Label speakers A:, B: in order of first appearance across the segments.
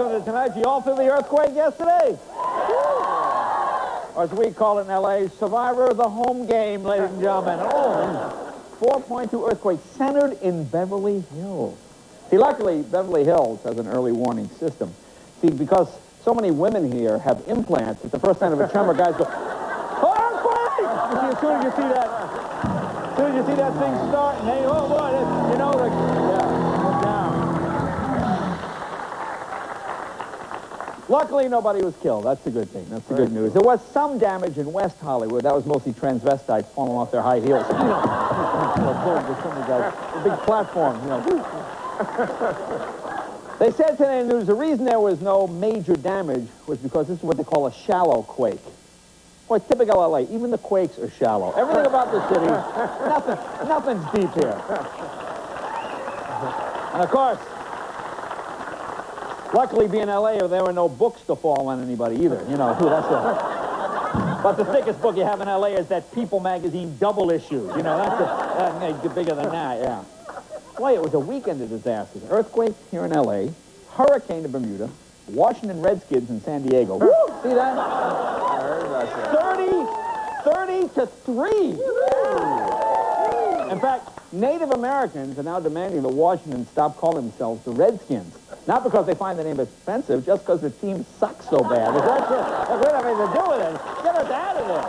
A: welcome to Tonight. You all feel the earthquake yesterday? Or as we call it in L.A., survivor of the home game, ladies and gentlemen. Oh, 4.2 earthquake centered in Beverly Hills. See, luckily, Beverly Hills has an early warning system. See, because so many women here have implants, at the first sign of a tremor, guys go, earthquake! As soon as you see that, thing start, and they, oh boy, you know, like, yeah, look down. Luckily, nobody was killed. That's the good thing. That's the good news. There was some damage in West Hollywood. That was mostly transvestites falling off their high heels. You know, a big platform, you know. They said today in the news the reason there was no major damage was because this is what they call a shallow quake. Boy, typical LA, even the quakes are shallow. Everything about the city, nothing's deep here. And of course, luckily being LA, there were no books to fall on anybody either. You know, but the thickest book you have in LA is that People magazine double issue. You know, that's bigger than that, yeah. Boy, it was a weekend of disasters. Earthquake here in L.A., hurricane in Bermuda, Washington Redskins in San Diego. Woo! See that? 30 to 3. In fact, Native Americans are now demanding that Washington stop calling themselves the Redskins. Not because they find the name offensive, just because the team sucks so bad. That's it. We don't have anything to do with it. Get us out of there.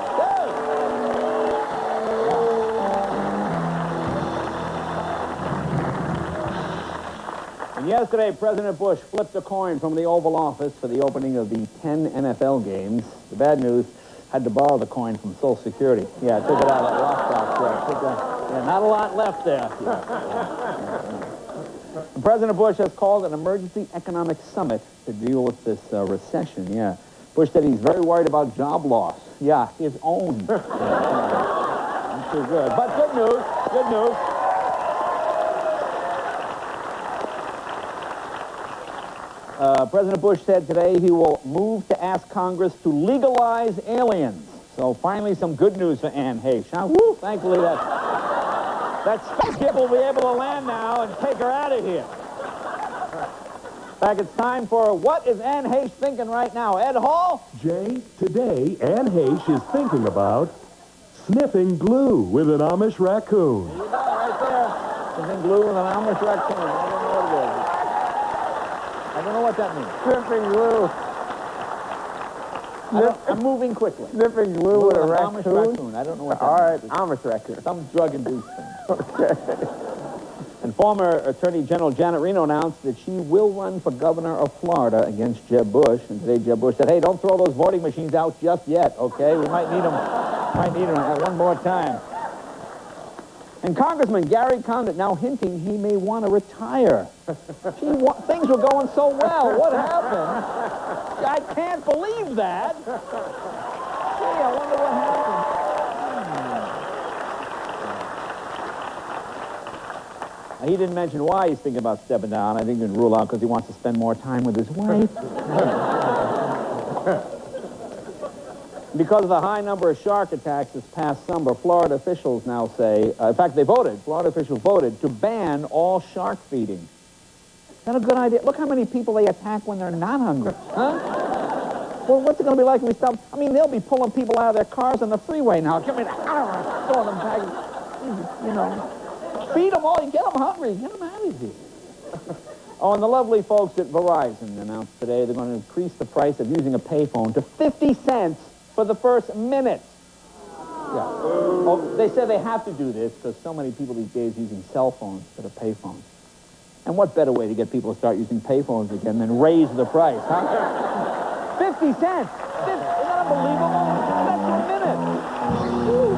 A: And yesterday, President Bush flipped a coin from the Oval Office for the opening of the 10 NFL games. The bad news, had to borrow the coin from Social Security. Yeah, took it out of Rothschild. Yeah, not a lot left there. President Bush has called an emergency economic summit to deal with this recession. Yeah, Bush said he's very worried about job loss. Yeah, his own. Not too good. But good news. Good news. President Bush said today he will move to ask Congress to legalize aliens. So finally some good news for Ann Heche. Huh? Woo! Thankfully that spaceship will be able to land now and take her out of here. In fact, it's time for What is Ann Heche Thinking Right Now? Ed Hall?
B: Jay, today Ann Heche is thinking about sniffing glue with an Amish raccoon.
A: You got it right there. Sniffing glue with an Amish raccoon. I don't know what it is. I don't know what that means.
C: Sniffing glue.
A: I'm moving quickly.
C: Sniffing glue with a
A: Amish raccoon. I don't know what that means.
C: All right, Amish raccoon.
A: Some drug-induced thing.
C: Okay.
A: And former Attorney General Janet Reno announced that she will run for governor of Florida against Jeb Bush. And today Jeb Bush said, hey, don't throw those voting machines out just yet, okay? We might need them one more time. And Congressman Gary Condit now hinting he may want to retire. Things were going so well. What happened? I can't believe that. Gee, I wonder what happened. He didn't mention why he's thinking about stepping down. I think he can rule out because he wants to spend more time with his wife. Because of the high number of shark attacks this past summer, Florida officials now say, in fact, Florida officials voted to ban all shark feeding. Is that a good idea? Look how many people they attack when they're not hungry, huh? Well, what's it going to be like when we stop? I mean, they'll be pulling people out of their cars on the freeway now. Come in, throwing them back, you know. Feed them all, you get them hungry, get them out of here. Oh, and the lovely folks at Verizon announced today they're going to increase the price of using a payphone to 50 cents for the first minute. Yeah. Oh, they said they have to do this because so many people these days are using cell phones instead of payphones. And what better way to get people to start using payphones again than raise the price, huh? 50 cents! Isn't that unbelievable? That's a minute! Woo.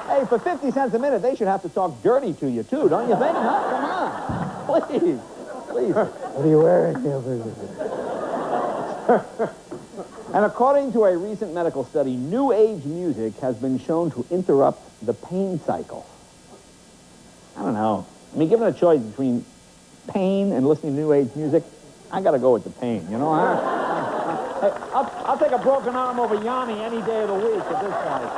A: Hey, for 50 cents a minute, they should have to talk dirty to you, too, don't you think? Huh? Come on. Please. What are you wearing? And according to a recent medical study, new age music has been shown to interrupt the pain cycle. I don't know. I mean, given a choice between pain and listening to new age music, I got to go with the pain, you know? Hey, I'll take a broken arm over Yanni any day of the week at this point.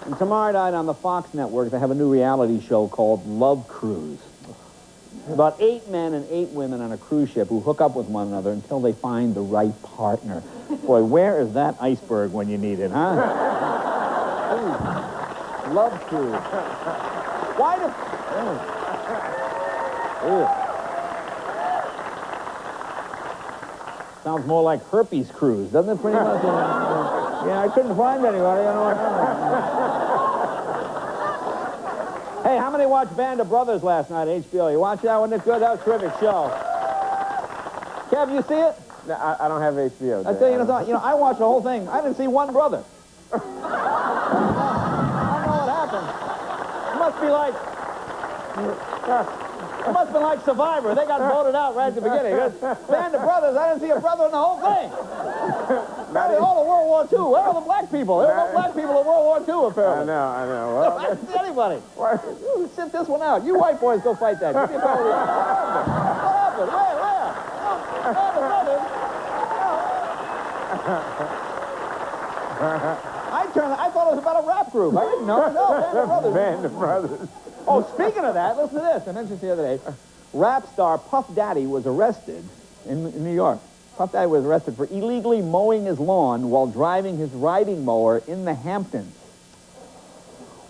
A: And tomorrow night on the Fox network, they have a new reality show called Love Cruise. About 8 men and 8 women on a cruise ship who hook up with one another until they find the right partner. Boy, where is that iceberg when you need it, huh? Ooh. Love Cruise. Why do... Sounds more like Herpes Cruise, doesn't it, pretty much? Yeah, I couldn't find anybody. I know what happened. Hey, how many watched Band of Brothers last night at HBO? You watched that one? It's good. That was a terrific show. Kev, you see it?
C: No, I don't have HBO.
A: I tell you, I watched the whole thing. I didn't see one brother. I don't know what happened. It must be like... It must have been like Survivor. They got voted out right at the beginning. Band of Brothers, I didn't see a brother in the whole thing. Probably all of World War II. Where are the black people? There were no black people in World War II, apparently.
C: I know. Well,
A: I didn't see anybody. You sit this one out. You white boys go fight that. Give me a call. What happened? Where? Band of Brothers. I thought it was about a rap group. I didn't know. No, Band of Brothers.
C: Band of Brothers.
A: Oh, speaking of that, listen to this. I mentioned this the other day. Rap star Puff Daddy was arrested in New York. Puff Daddy was arrested for illegally mowing his lawn while driving his riding mower in the Hamptons.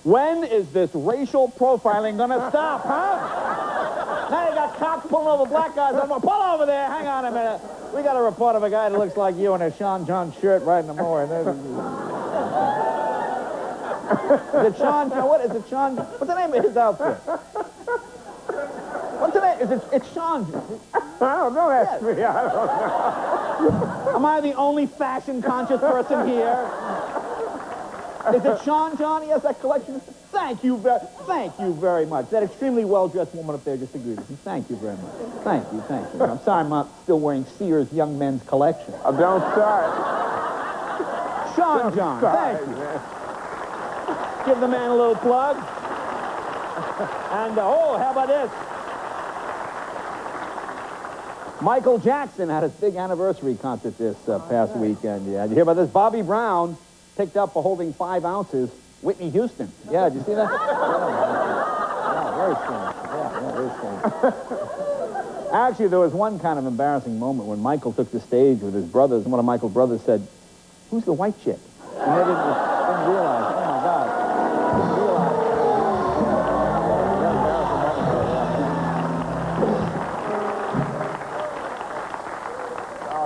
A: When is this racial profiling going to stop, huh? Now you got cops pulling over black guys. I'm going to pull over there. Hang on a minute. We got a report of a guy that looks like you in a Sean John shirt riding a mower. Is it Sean? What is it, Sean? What's the name of his outfit? What's the name? It's Sean.
C: Don't ask me. I don't know.
A: Am I the only fashion-conscious person here? Is it Sean John? He has that collection. Thank you very much. That extremely well-dressed woman up there just agreed with me. Thank you very much. Thank you. I'm sorry I'm not still wearing Sears Young Men's collection.
C: Oh, don't start.
A: Sean John, thank you.
C: Man.
A: Give the man a little plug. And, how about this? Michael Jackson had his big anniversary concert this past weekend. Yeah, did you hear about this? Bobby Brown picked up for holding 5 ounces Whitney Houston. Yeah, did you see that? Yeah, very strange. Yeah, very strange. Actually, there was one kind of embarrassing moment when Michael took the stage with his brothers, and one of Michael's brothers said, "Who's the white chick?" And they didn't realize. Oh, my God.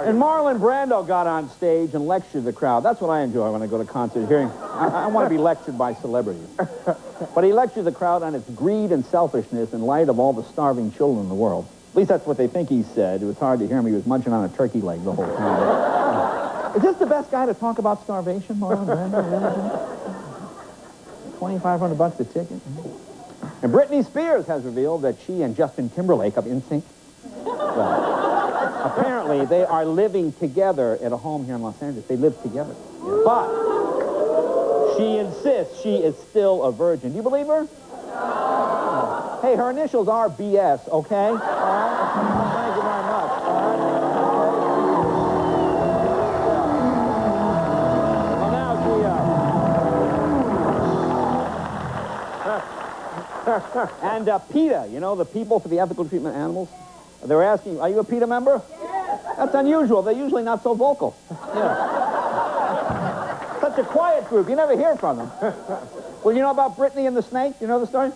A: And Marlon Brando got on stage and lectured the crowd. That's what I enjoy when I go to concert hearing. I want to be lectured by celebrities. But he lectured the crowd on its greed and selfishness in light of all the starving children in the world. At least that's what they think he said. It was hard to hear him. He was munching on a turkey leg the whole time. Is this the best guy to talk about starvation, Marlon Brando? $2,500 a ticket. And Britney Spears has revealed that she and Justin Timberlake of NSYNC, apparently they are living together at a home here in Los Angeles. They live together. But she insists she is still a virgin. Do you believe her? Hey, her initials are BS, okay? All right? Thank you very much. All right? Well, now and PETA, you know, the People for the Ethical Treatment of Animals, they were asking, are you a PETA member? Yes. That's unusual. They're usually not so vocal. Yeah. Such a quiet group. You never hear from them. Well, you know about Britney and the snake? You know the story?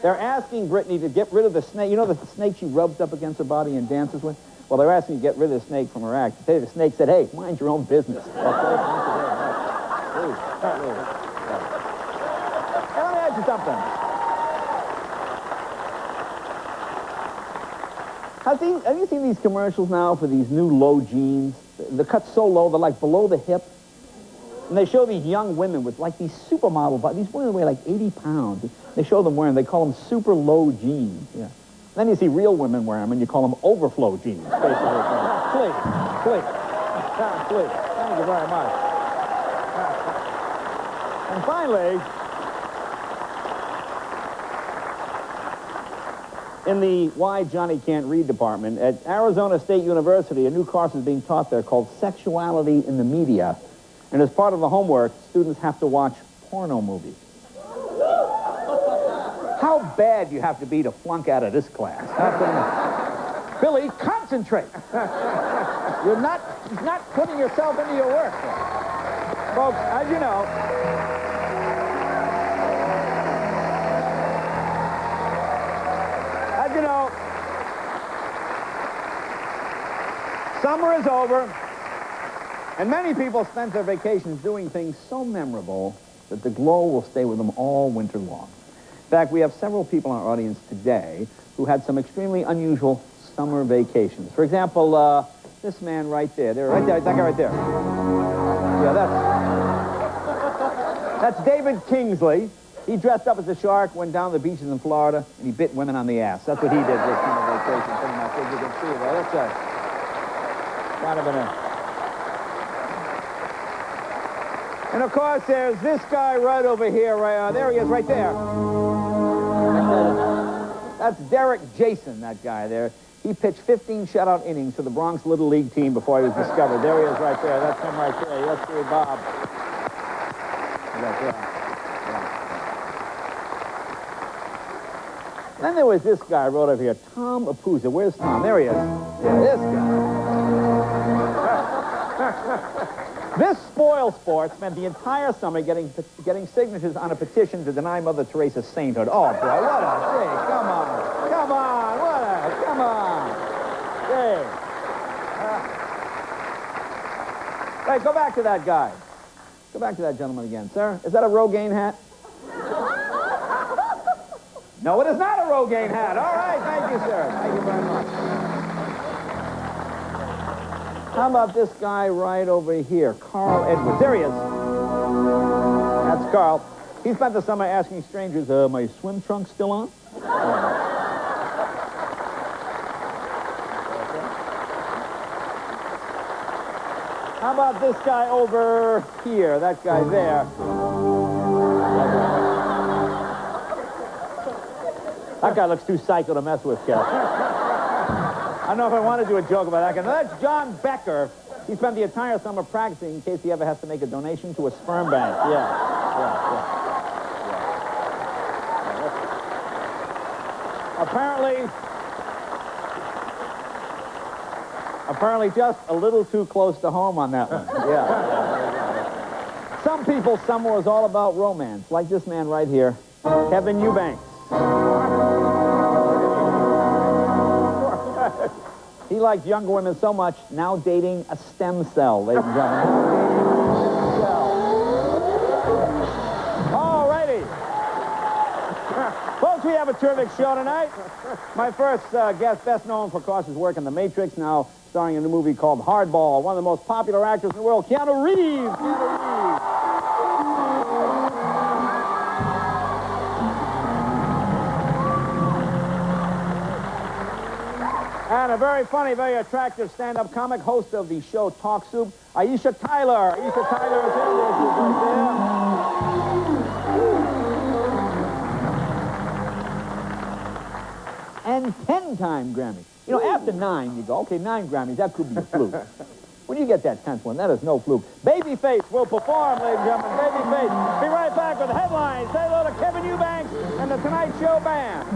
A: They're asking Britney to get rid of the snake. You know the snake she rubs up against her body and dances with? Well, they're asking to get rid of the snake from her act. The snake said, hey, mind your own business. Okay? Thank you very much. Please. Hey, let me ask you something. Have you seen these commercials now for these new low jeans? They're cut so low, they're like below the hip. And they show these young women with like these supermodel bodies. These women weigh like 80 pounds. They show them wearing, they call them super low jeans. Yeah. Then you see real women wearing them and you call them overflow jeans. Please. Please. Thank you very much. And finally, in the Why Johnny Can't Read department at Arizona State University, a new course is being taught there called Sexuality in the Media. And as part of the homework, students have to watch porno movies. How bad you have to be to flunk out of this class? Billy, concentrate. You're not putting yourself into your work. Folks, as you know, summer is over, and many people spent their vacations doing things so memorable that the glow will stay with them all winter long. In fact, we have several people in our audience today who had some extremely unusual summer vacations. For example, this man right there. Right there, that guy right there. Yeah, that's David Kingsley. He dressed up as a shark, went down to the beaches in Florida, and he bit women on the ass. That's what he did this summer vacation, pretty much, as you can see there. That's kind of And of course, there's this guy right over here. There he is, right there. That's Derek Jason, that guy there. He pitched 15 shutout innings for the Bronx Little League team before he was discovered. There he is right there. That's him right there. Yes, sir, Bob. Right there. Yeah. Then there was this guy right over here, Tom Apuzza. Where's Tom? There he is. Yeah, this guy. This spoil sport spent the entire summer getting signatures on a petition to deny Mother Teresa sainthood. Oh, boy, what a thing. Come on. Come on. Hey. Hey, go back to that guy. Go back to that gentleman again. Sir, is that a Rogaine hat? No, it is not a Rogaine hat. All right, thank you, sir. Thank you very much. How about this guy right over here, Carl Edwards? There he is. That's Carl. He spent the summer asking strangers, my swim trunks still on? How about this guy over here, that guy there? That guy looks too psycho to mess with, Kel. I don't know if I want to do a joke about that guy. Now, that's John Becker. He spent the entire summer practicing in case he ever has to make a donation to a sperm bank. Yeah. Apparently just a little too close to home on that one. Yeah. Some people's summer was all about romance, like this man right here, Kevin Eubanks. He likes younger women so much, now dating a stem cell, ladies and gentlemen. All righty. Folks, we have a terrific show tonight. My first guest, best known for, of course, his work in The Matrix, now starring in a movie called Hardball, one of the most popular actors in the world, Keanu Reeves. And a very funny, very attractive stand-up comic, host of the show Talk Soup, Aisha Tyler. Aisha Tyler is here. There she is right there. And 10-time Grammy. You know, after 9, you go, okay, 9 Grammys, that could be a fluke. When you get that 10th one, that is no fluke. Babyface will perform, ladies and gentlemen. Babyface. Be right back with headlines. Say hello to Kevin Eubanks and the Tonight Show Band.